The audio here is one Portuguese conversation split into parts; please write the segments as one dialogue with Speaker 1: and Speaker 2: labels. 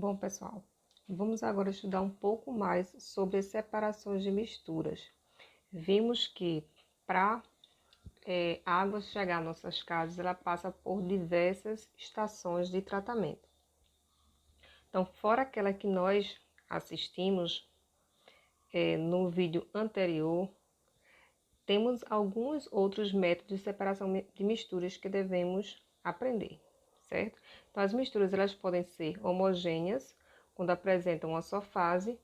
Speaker 1: Bom, pessoal, vamos agora estudar um pouco mais sobre as separações de misturas. Vimos que para a água chegar às nossas casas, ela passa por diversas estações de tratamento. Então, fora aquela que nós assistimos no vídeo anterior, temos alguns outros métodos de separação de misturas que devemos aprender, certo? Então, as misturas elas podem ser homogêneas, quando apresentam uma só fase,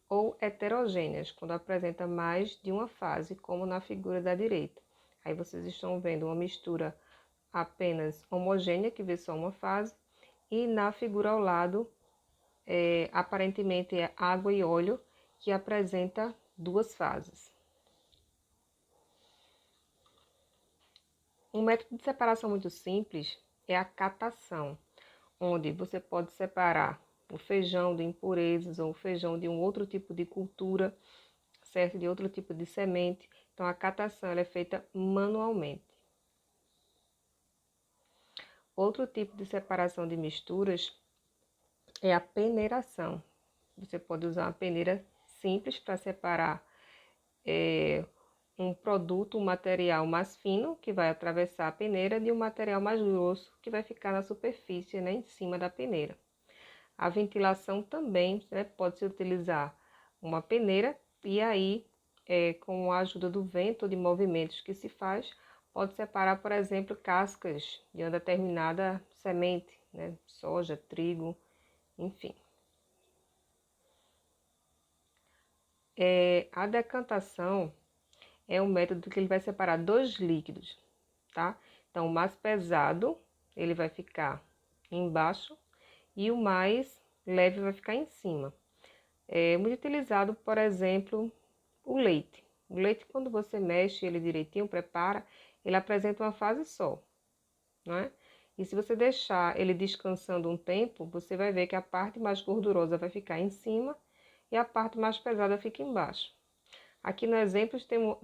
Speaker 1: ou heterogêneas, quando apresenta mais de uma fase, como na figura da direita. Aí vocês estão vendo uma mistura apenas homogênea, que vê só uma fase, e na figura ao lado, aparentemente é água e óleo, que apresenta duas fases. Um método de separação muito simples é a catação, onde você pode separar o feijão de impurezas ou o feijão de um outro tipo de cultura, certo? De outro tipo de semente. Então, a catação ela é feita manualmente. Outro tipo de separação de misturas é a peneiração. Você pode usar uma peneira simples para separar um produto, um material mais fino, que vai atravessar a peneira, de um material mais grosso, que vai ficar na superfície, né, em cima da peneira. A ventilação também, né, pode-se utilizar uma peneira e aí, com a ajuda do vento ou de movimentos que se faz, pode separar, por exemplo, cascas de uma determinada semente, né, soja, trigo, enfim. A decantação é um método que ele vai separar dois líquidos, tá? Então, o mais pesado, ele vai ficar embaixo e o mais leve vai ficar em cima. É muito utilizado, por exemplo, o leite. O leite, quando você mexe ele direitinho, prepara, ele apresenta uma fase só, não é? E se você deixar ele descansando um tempo, você vai ver que a parte mais gordurosa vai ficar em cima e a parte mais pesada fica embaixo. Aqui no exemplo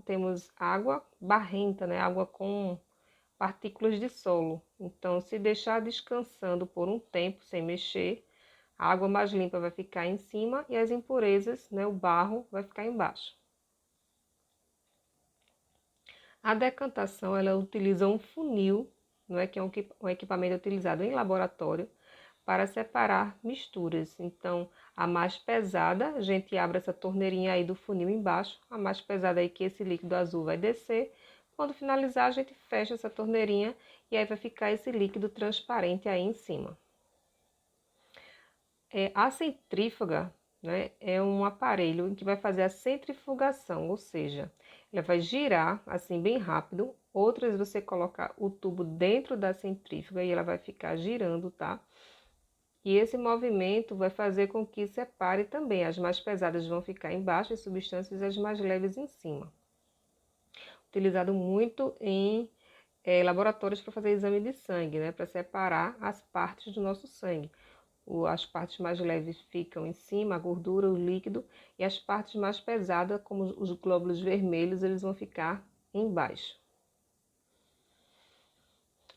Speaker 1: temos água barrenta, né? Água com partículas de solo. Então, se deixar descansando por um tempo sem mexer, a água mais limpa vai ficar em cima e as impurezas, né, o barro, vai ficar embaixo. A decantação, ela utiliza um funil, não é, que é um equipamento utilizado em laboratório para separar misturas. Então, a mais pesada, a gente abre essa torneirinha aí do funil embaixo, a mais pesada aí que esse líquido azul vai descer. Quando finalizar, a gente fecha essa torneirinha e aí vai ficar esse líquido transparente aí em cima. A centrífuga, né, é um aparelho que vai fazer a centrifugação, ou seja, ela vai girar assim bem rápido. Outras você coloca o tubo dentro da centrífuga e ela vai ficar girando, tá? E esse movimento vai fazer com que separe também. As mais pesadas vão ficar embaixo, as substâncias, e as mais leves em cima. Utilizado muito em laboratórios para fazer exame de sangue, né? Para separar as partes do nosso sangue. As partes mais leves ficam em cima, a gordura, o líquido, e as partes mais pesadas, como os glóbulos vermelhos, eles vão ficar embaixo.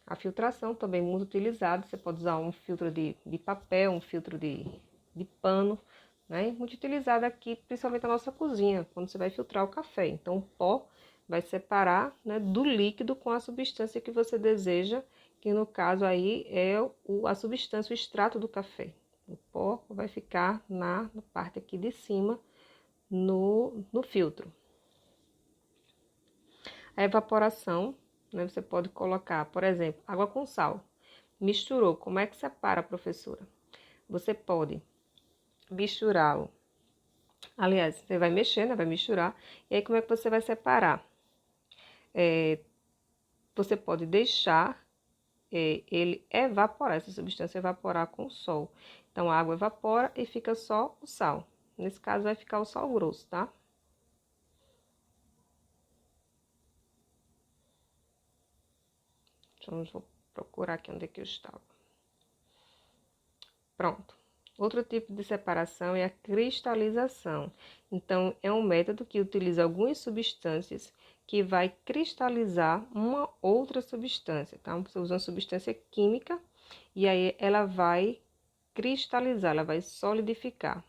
Speaker 1: A filtração também é muito utilizada, você pode usar um filtro de papel, um filtro de pano, né? Muito utilizado aqui, principalmente na nossa cozinha, quando você vai filtrar o café. Então, o pó vai separar, né, do líquido com a substância que você deseja, que no caso aí é a substância, o extrato do café. O pó vai ficar na parte aqui de cima, no filtro. A evaporação, né, você pode colocar, por exemplo, água com sal. Misturou, como é que separa, professora? Você pode misturá-lo. Aliás, você vai mexer, né? Vai misturar. E aí, como é que você vai separar? Você pode deixar ele evaporar, essa substância evaporar com o sol. Então, a água evapora e fica só o sal. Nesse caso, vai ficar o sal grosso, tá? Então, vou procurar aqui onde é que eu estava. Pronto. Outro tipo de separação é a cristalização. Então, é um método que utiliza algumas substâncias que vai cristalizar uma outra substância, tá? Você usa uma substância química e aí ela vai cristalizar, ela vai solidificar.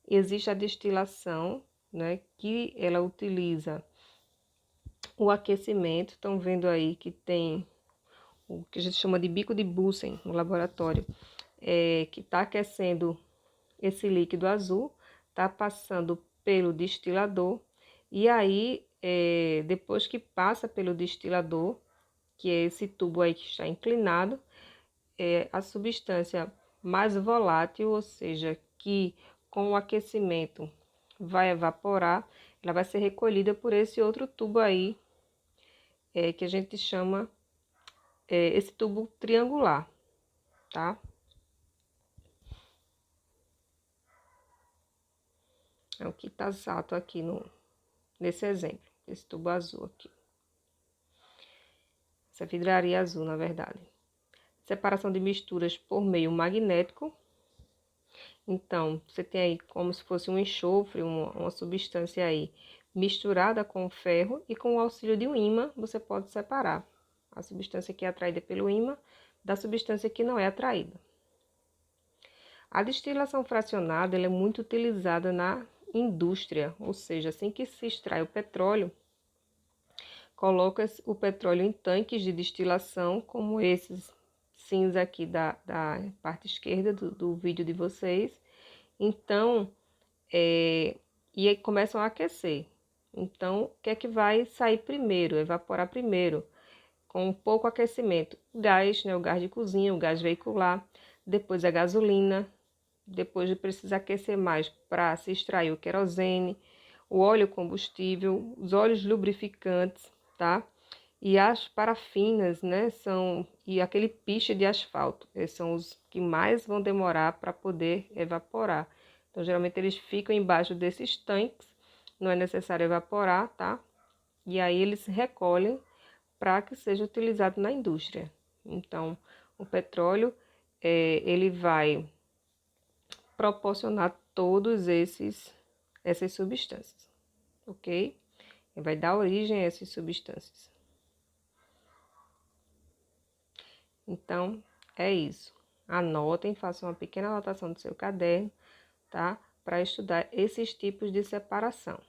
Speaker 1: Existe a destilação, né, que ela utiliza o aquecimento. Estão vendo aí que tem o que a gente chama de bico de Bunsen no laboratório, que está aquecendo esse líquido azul, está passando pelo destilador, e aí, depois que passa pelo destilador, que é esse tubo aí que está inclinado, a substância mais volátil, ou seja, que com o aquecimento vai evaporar, ela vai ser recolhida por esse outro tubo aí, que a gente chama esse tubo triangular, tá? É o que tá exato aqui nesse exemplo, esse tubo azul aqui. Essa vidraria azul, na verdade. Separação de misturas por meio magnético. Então, você tem aí como se fosse um enxofre, uma substância aí misturada com o ferro, e com o auxílio de um ímã você pode separar a substância que é atraída pelo ímã da substância que não é atraída. A destilação fracionada ela é muito utilizada na indústria, ou seja, assim que se extrai o petróleo, coloca o petróleo em tanques de destilação, como esses cinza aqui da parte esquerda do vídeo de vocês. Então, e aí começam a aquecer. Então, o que é que vai sair primeiro, evaporar primeiro? Com um pouco aquecimento, o gás, né, o gás de cozinha, o gás veicular, depois a gasolina, depois de precisar aquecer mais para se extrair o querosene, o óleo combustível, os óleos lubrificantes, tá? E as parafinas, né, e aquele piche de asfalto, esses são os que mais vão demorar para poder evaporar. Então, geralmente eles ficam embaixo desses tanques, não é necessário evaporar, tá? E aí eles recolhem para que seja utilizado na indústria. Então, o petróleo, ele vai proporcionar todos essas substâncias, ok? Ele vai dar origem a essas substâncias. Então, é isso. Anotem, façam uma pequena anotação do seu caderno, tá? Para estudar esses tipos de separação.